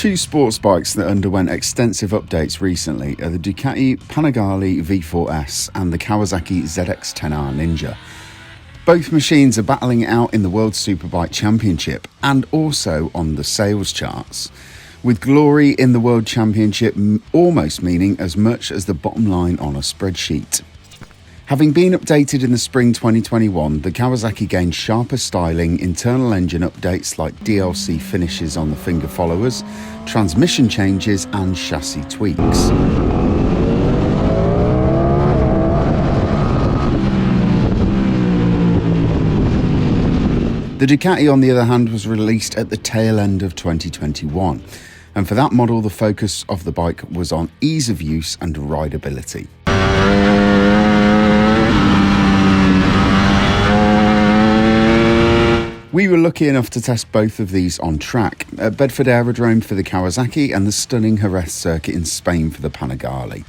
Two sports bikes that underwent extensive updates recently are the Ducati Panigale V4S and the Kawasaki ZX10R Ninja. Both machines are battling it out in the WorldSBK Championship and also on the sales charts, with glory in the World Championship almost meaning as much as the bottom line on a spreadsheet. Having been updated in the spring 2021, the Kawasaki gained sharper styling, internal engine updates like DLC finishes on the finger followers, transmission changes and chassis tweaks. The Ducati, on the other hand, was released at the tail end of 2021, and for that model the focus of the bike was on ease of use and rideability. We were lucky enough to test both of these on track, at Bedford Aerodrome for the Kawasaki and the stunning Jerez circuit in Spain for the Panigale.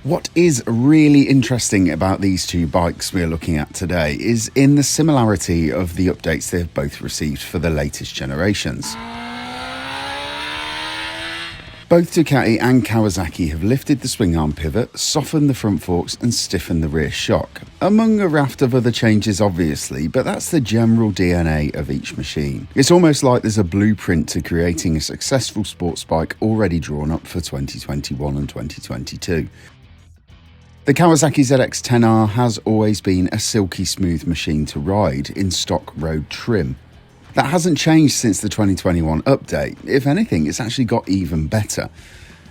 What is really interesting about these two bikes we're looking at today is in the similarity of the updates they've both received for the latest generations. Both Ducati and Kawasaki have lifted the swing arm pivot, softened the front forks and stiffened the rear shock, among a raft of other changes obviously, but that's the general DNA of each machine. It's almost like there's a blueprint to creating a successful sports bike already drawn up for 2021 and 2022. The Kawasaki ZX10R has always been a silky smooth machine to ride in stock road trim. That hasn't changed since the 2021 update. If anything, it's actually got even better.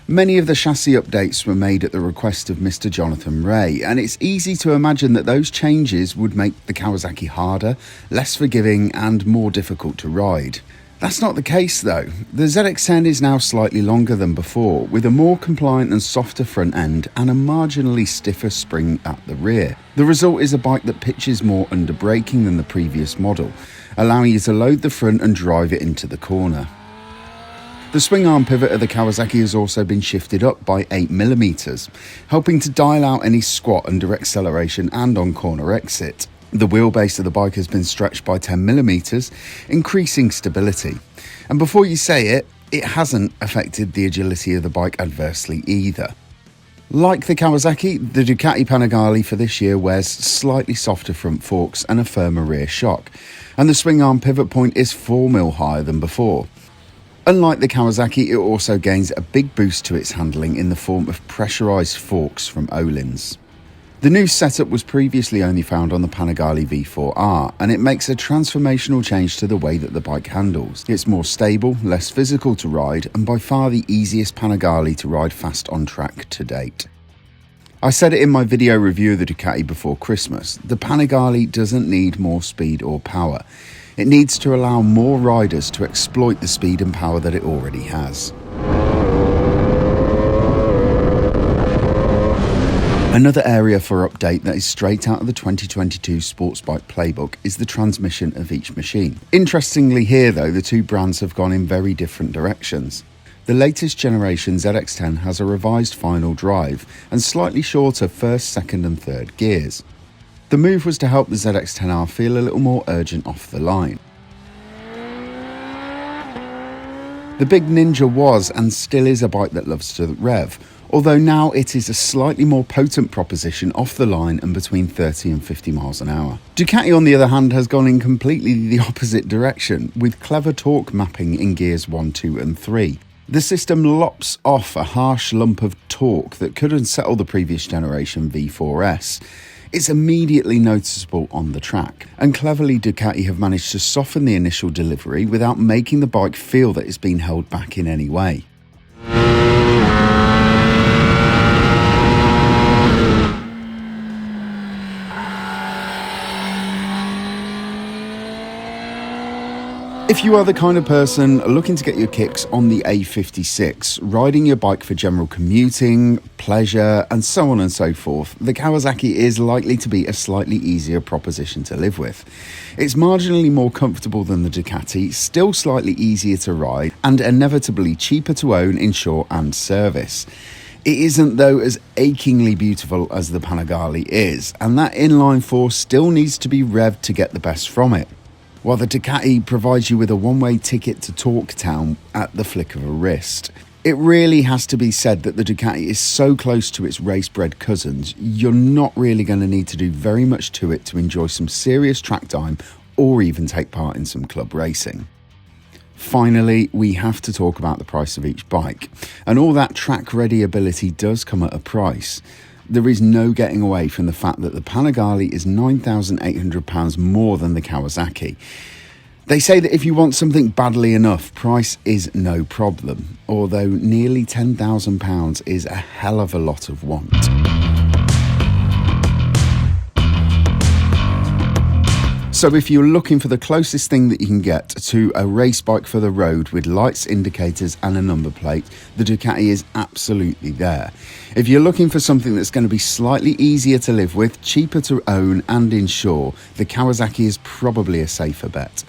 Many of the chassis updates were made at the request of Mr. Jonathan Ray, and it's easy to imagine that those changes would make the Kawasaki harder, less forgiving and more difficult to ride. That's not the case though. The ZX10 is now slightly longer than before, with a more compliant and softer front end and a marginally stiffer spring at the rear. The result is a bike that pitches more under braking than the previous model, allowing you to load the front and drive it into the corner. The swing arm pivot of the Kawasaki has also been shifted up by 8mm, helping to dial out any squat under acceleration and on corner exit. The wheelbase of the bike has been stretched by 10mm, increasing stability. And before you say it, it hasn't affected the agility of the bike adversely either. Like the Kawasaki, the Ducati Panigale for this year wears slightly softer front forks and a firmer rear shock, and the swing arm pivot point is 4mm higher than before. Unlike the Kawasaki, it also gains a big boost to its handling in the form of pressurised forks from Öhlins. The new setup was previously only found on the Panigale V4R, and it makes a transformational change to the way that the bike handles. It's more stable, less physical to ride, and by far the easiest Panigale to ride fast on track to date. I said it in my video review of the Ducati before Christmas, the Panigale doesn't need more speed or power. It needs to allow more riders to exploit the speed and power that it already has. Another area for update that is straight out of the 2022 Sportsbike playbook is the transmission of each machine. Interestingly here though, the two brands have gone in very different directions. The latest generation ZX10 has a revised final drive and slightly shorter first, second and third gears. The move was to help the ZX10R feel a little more urgent off the line. The big Ninja was and still is a bike that loves to rev, although now it is a slightly more potent proposition off the line and between 30 and 50 miles an hour. Ducati, on the other hand, has gone in completely the opposite direction, with clever torque mapping in gears 1, 2 and 3. The system lops off a harsh lump of torque that could unsettle the previous generation V4S. It's immediately noticeable on the track, and cleverly Ducati have managed to soften the initial delivery without making the bike feel that it's been held back in any way. If you are the kind of person looking to get your kicks on the A56, riding your bike for general commuting, pleasure, and so on and so forth, the Kawasaki is likely to be a slightly easier proposition to live with. It's marginally more comfortable than the Ducati, still slightly easier to ride, and inevitably cheaper to own, insure, and service. It isn't, though, as achingly beautiful as the Panigale is, and that inline force still needs to be revved to get the best from it. while the Ducati provides you with a one-way ticket to Torquetown at the flick of a wrist. It really has to be said that the Ducati is so close to its race-bred cousins, you're not really going to need to do very much to it to enjoy some serious track time or even take part in some club racing. Finally, we have to talk about the price of each bike, and all that track-ready ability does come at a price. There is no getting away from the fact that the Panigale is £9,800 more than the Kawasaki. They say that if you want something badly enough, price is no problem, although nearly £10,000 is a hell of a lot of want. So if you're looking for the closest thing that you can get to a race bike for the road with lights, indicators and a number plate, the Ducati is absolutely there. If you're looking for something that's going to be slightly easier to live with, cheaper to own and insure, the Kawasaki is probably a safer bet.